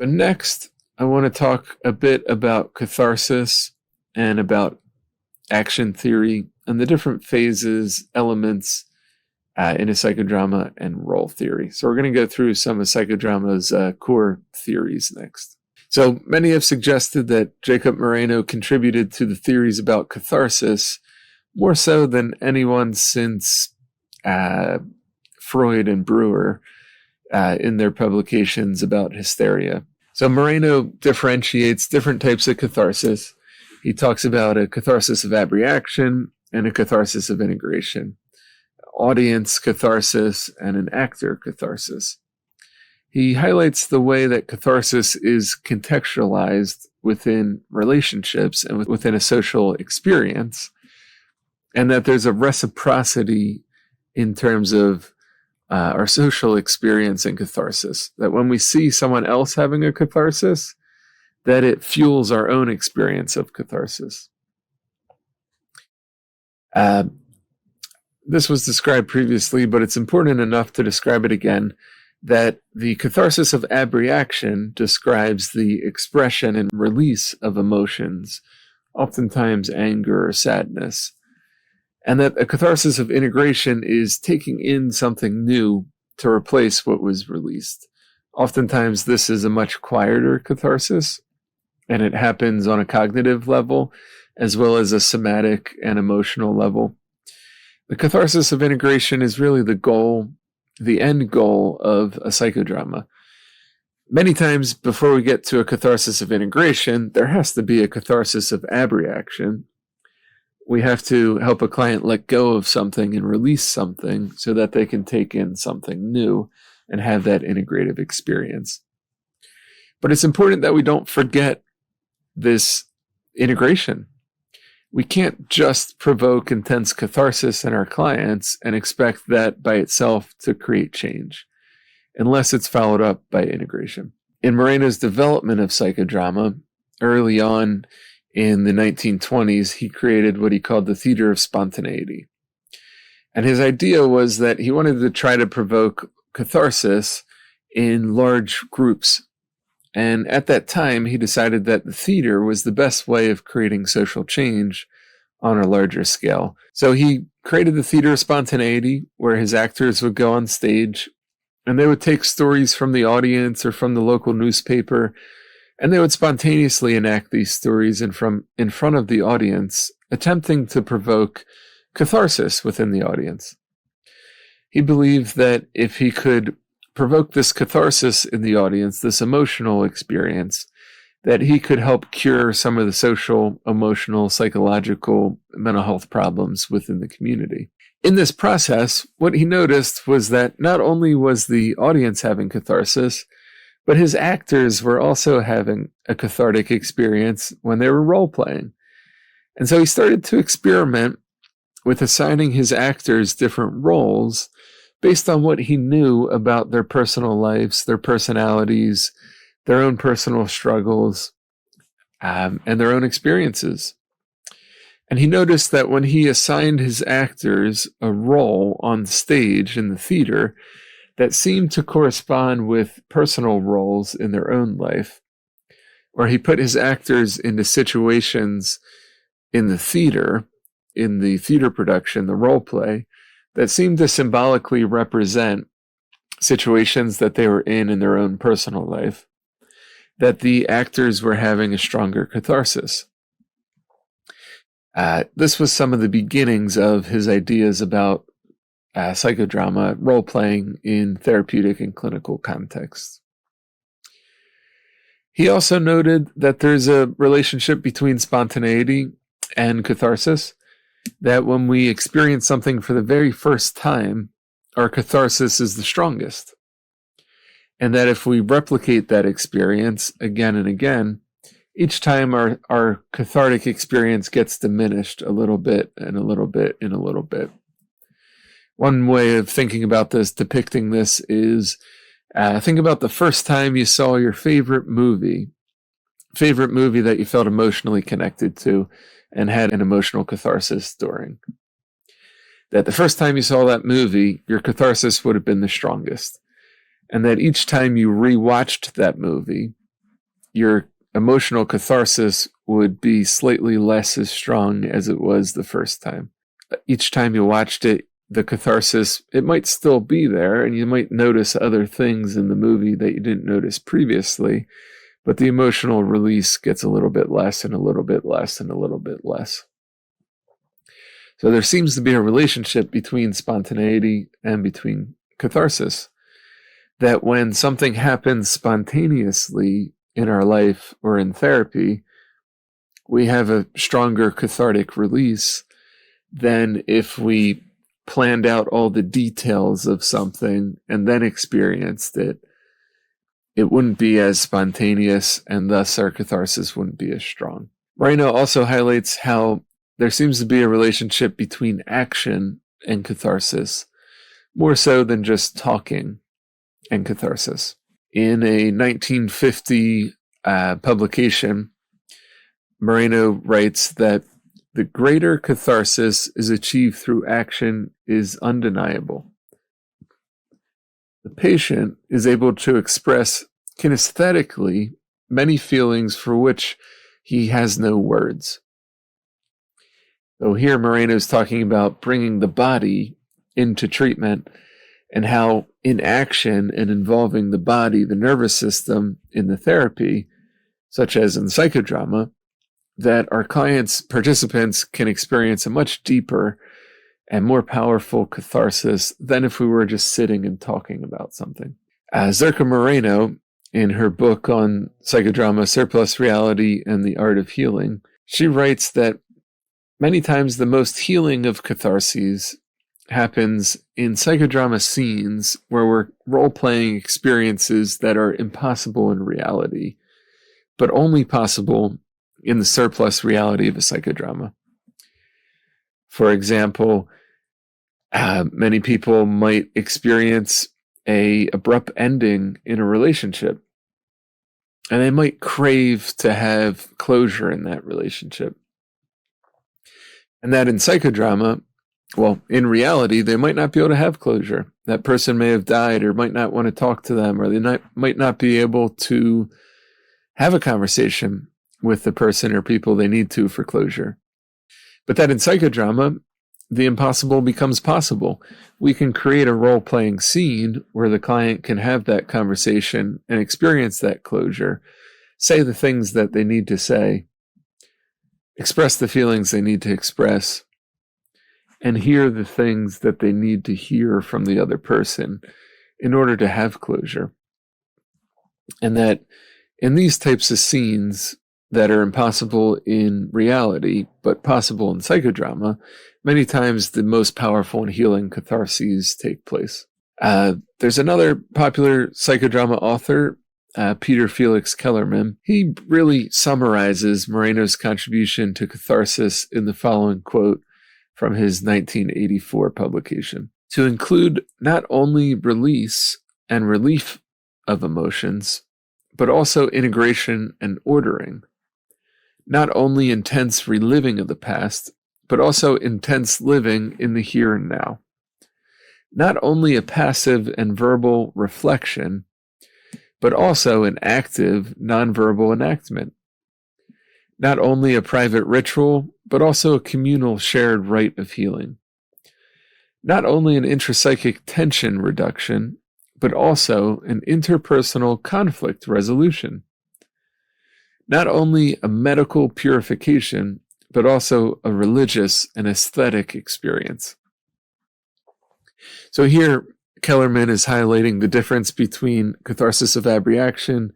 But next, I want to talk a bit about catharsis and about action theory and the different phases, elements in a psychodrama and role theory. So we're going to go through some of psychodrama's core theories next. So many have suggested that Jacob Moreno contributed to the theories about catharsis more so than anyone since Freud and Brewer in their publications about hysteria. So Moreno differentiates different types of catharsis. He talks about a catharsis of abreaction and a catharsis of integration, audience catharsis and an actor catharsis. He highlights the way that catharsis is contextualized within relationships and within a social experience, and that there's a reciprocity in terms of our social experience and catharsis, that when we see someone else having a catharsis, that it fuels our own experience of catharsis. This was described previously, but it's important enough to describe it again, that the catharsis of abreaction describes the expression and release of emotions, oftentimes anger or sadness, and that a catharsis of integration is taking in something new to replace what was released. Oftentimes, this is a much quieter catharsis, and it happens on a cognitive level as well as a somatic and emotional level. The catharsis of integration is really the goal, the end goal of a psychodrama. Many times before we get to a catharsis of integration, there has to be a catharsis of abreaction. We have to help a client let go of something and release something so that they can take in something new and have that integrative experience. But it's important that we don't forget this integration. We can't just provoke intense catharsis in our clients and expect that by itself to create change, unless it's followed up by integration. In Moreno's development of psychodrama, early on in the 1920s, he created what he called the theater of spontaneity. And his idea was that he wanted to try to provoke catharsis in large groups. And at that time, he decided that the theater was the best way of creating social change on a larger scale. So he created the theater of spontaneity, where his actors would go on stage, and they would take stories from the audience or from the local newspaper, and they would spontaneously enact these stories in front of the audience, attempting to provoke catharsis within the audience. He believed that if he could provoke this catharsis in the audience, this emotional experience, that he could help cure some of the social, emotional, psychological, mental health problems within the community. In this process, what he noticed was that not only was the audience having catharsis, but his actors were also having a cathartic experience when they were role-playing. And so he started to experiment with assigning his actors different roles based on what he knew about their personal lives, their personalities, their own personal struggles, and their own experiences. And he noticed that when he assigned his actors a role on stage in the theater that seemed to correspond with personal roles in their own life, or he put his actors into situations in the theater production, the role play, that seemed to symbolically represent situations that they were in their own personal life, that the actors were having a stronger catharsis. This was some of the beginnings of his ideas about psychodrama, role-playing in therapeutic and clinical contexts. He also noted that there's a relationship between spontaneity and catharsis, that when we experience something for the very first time, our catharsis is the strongest. And that if we replicate that experience again and again, each time our cathartic experience gets diminished a little bit and a little bit and a little bit. One way of thinking about this, depicting this, is think about the first time you saw your favorite movie that you felt emotionally connected to and had an emotional catharsis during. That the first time you saw that movie, your catharsis would have been the strongest. And that each time you rewatched that movie, your emotional catharsis would be slightly less as strong as it was the first time. Each time you watched it, the catharsis, it might still be there, and you might notice other things in the movie that you didn't notice previously, but the emotional release gets a little bit less and a little bit less and a little bit less. So there seems to be a relationship between spontaneity and between catharsis, that when something happens spontaneously in our life or in therapy, we have a stronger cathartic release than if we planned out all the details of something and then experienced it. It wouldn't be as spontaneous, and thus our catharsis wouldn't be as strong. Moreno also highlights how there seems to be a relationship between action and catharsis, more so than just talking and catharsis. In a 1950 publication, Moreno writes that the greater catharsis is achieved through action is undeniable. The patient is able to express kinesthetically many feelings for which he has no words. So here Moreno is talking about bringing the body into treatment, and how in action and involving the body, the nervous system in the therapy, such as in psychodrama, that our participants can experience a much deeper and more powerful catharsis than if we were just sitting and talking about something. Zerka Moreno, in her book on psychodrama, Surplus Reality and the Art of Healing, she writes that many times the most healing of catharses happens in psychodrama scenes where we're role-playing experiences that are impossible in reality, but only possible in the surplus reality of a psychodrama. For example, many people might experience an abrupt ending in a relationship, and they might crave to have closure in that relationship. And that in psychodrama, well, in reality, they might not be able to have closure. That person may have died, or might not want to talk to them, or they might not be able to have a conversation with the person or people they need to for closure. But that in psychodrama, the impossible becomes possible. We can create a role-playing scene where the client can have that conversation and experience that closure, say the things that they need to say, express the feelings they need to express, and hear the things that they need to hear from the other person in order to have closure. And that in these types of scenes that are impossible in reality, but possible in psychodrama, many times the most powerful and healing catharses take place. There's another popular psychodrama author, Peter Felix Kellerman. He really summarizes Moreno's contribution to catharsis in the following quote from his 1984 publication: "To include not only release and relief of emotions, but also integration and ordering. Not only intense reliving of the past, but also intense living in the here and now. Not only a passive and verbal reflection, but also an active, nonverbal enactment. Not only a private ritual, but also a communal shared rite of healing. Not only an intrapsychic tension reduction, but also an interpersonal conflict resolution. Not only a medical purification, but also a religious and aesthetic experience." So here, Kellerman is highlighting the difference between catharsis of abreaction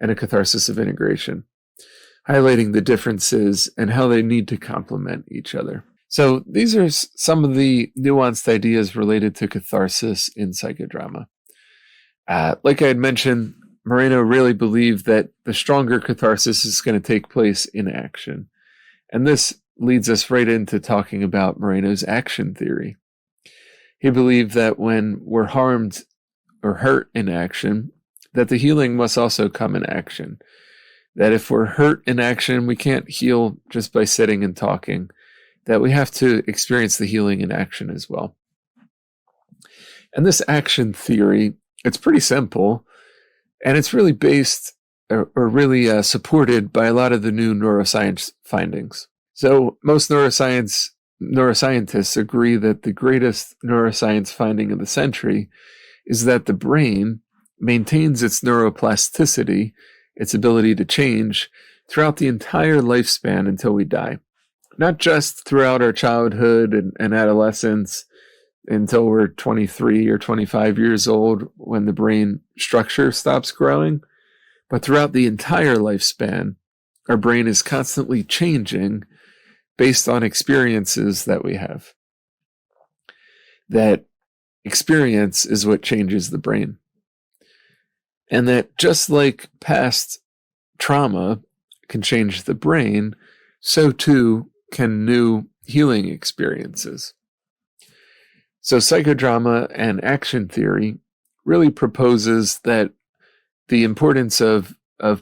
and a catharsis of integration, highlighting the differences and how they need to complement each other. So these are some of the nuanced ideas related to catharsis in psychodrama. Like I had mentioned, Moreno really believed that the stronger catharsis is going to take place in action. And this leads us right into talking about Moreno's action theory. He believed that when we're harmed or hurt in action, that the healing must also come in action. That if we're hurt in action, we can't heal just by sitting and talking. That we have to experience the healing in action as well. And this action theory, it's pretty simple, and it's really based are really supported by a lot of the new neuroscience findings. So most neuroscientists agree that the greatest neuroscience finding of the century is that the brain maintains its neuroplasticity, its ability to change, throughout the entire lifespan until we die. Not just throughout our childhood and adolescence until we're 23 or 25 years old when the brain structure stops growing, but throughout the entire lifespan, our brain is constantly changing based on experiences that we have. That experience is what changes the brain. And that just like past trauma can change the brain, so too can new healing experiences. So psychodrama and action theory really proposes that the importance of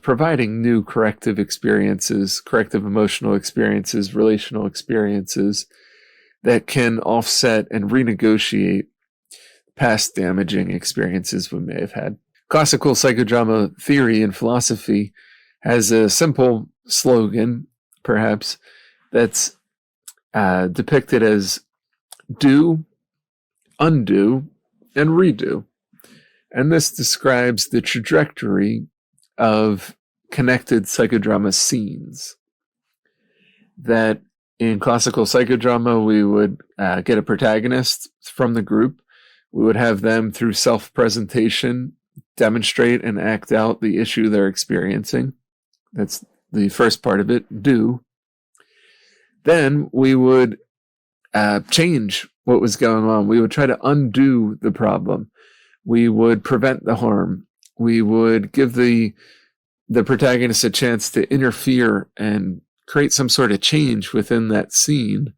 providing new corrective experiences, corrective emotional experiences, relational experiences that can offset and renegotiate past damaging experiences we may have had. Classical psychodrama theory and philosophy has a simple slogan, perhaps, that's depicted as do, undo, and redo. And this describes the trajectory of connected psychodrama scenes. That in classical psychodrama, we would get a protagonist from the group. We would have them, through self-presentation, demonstrate and act out the issue they're experiencing. That's the first part of it, do. Then we would change what was going on. We would try to undo the problem. We would prevent the harm. We would give the protagonist a chance to interfere and create some sort of change within that scene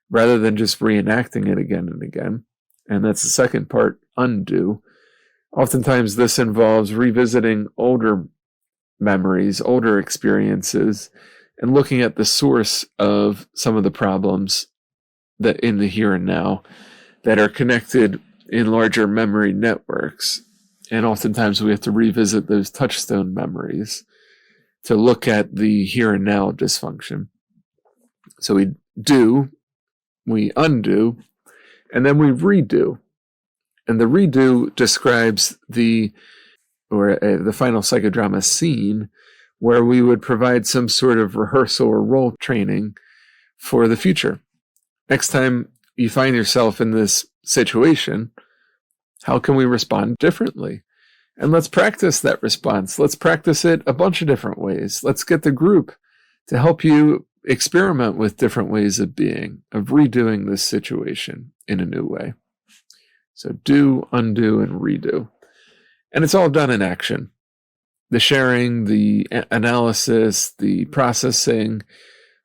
rather than just reenacting it again and again. And that's the second part, undo. Oftentimes this involves revisiting older memories, older experiences, and looking at the source of some of the problems that in the here and now that are connected in larger memory networks. And oftentimes we have to revisit those touchstone memories to look at the here and now dysfunction. So we do, we undo, and then we redo. And the redo describes the final psychodrama scene where we would provide some sort of rehearsal or role training for the future. Next time you find yourself in this situation, how can we respond differently? And let's practice that response. Let's practice it a bunch of different ways. Let's get the group to help you experiment with different ways of being, of redoing this situation in a new way. So do, undo, and redo. And it's all done in action. The sharing, the analysis, the processing,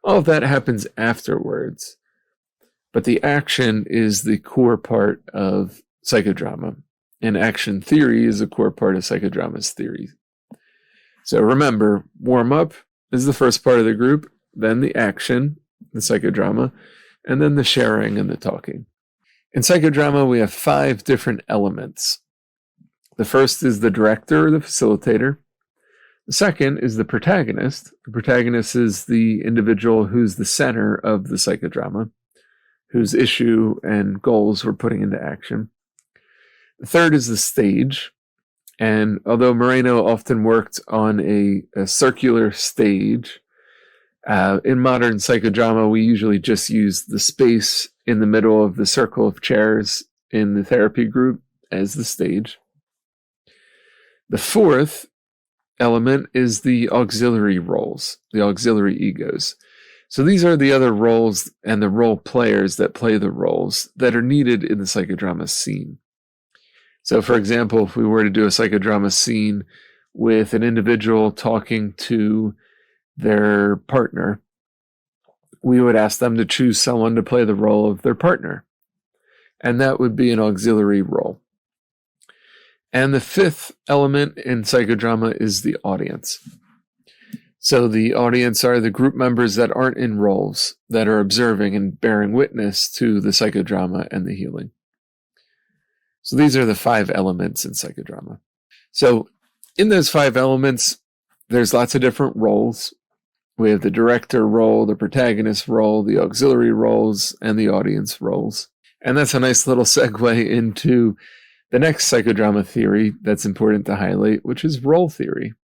all of that happens afterwards. But the action is the core part of psychodrama. And action theory is a core part of psychodrama's theory. So remember, warm up is the first part of the group, then the action, the psychodrama, and then the sharing and the talking. In psychodrama, we have 5 different elements. The first is the director or the facilitator. The second is the protagonist. The protagonist is the individual who's the center of the psychodrama, whose issue and goals we're putting into action. The third is the stage. And although Moreno often worked on a circular stage, in modern psychodrama, we usually just use the space in the middle of the circle of chairs in the therapy group as the stage. The fourth element is the auxiliary roles, the auxiliary egos. So these are the other roles and the role players that play the roles that are needed in the psychodrama scene. So, for example, if we were to do a psychodrama scene with an individual talking to their partner, we would ask them to choose someone to play the role of their partner. And that would be an auxiliary role. And the fifth element in psychodrama is the audience. So the audience are the group members that aren't in roles, that are observing and bearing witness to the psychodrama and the healing. So these are the 5 elements in psychodrama. So in those 5 elements, there's lots of different roles. We have the director role, the protagonist role, the auxiliary roles, and the audience roles. And that's a nice little segue into the next psychodrama theory that's important to highlight, which is role theory.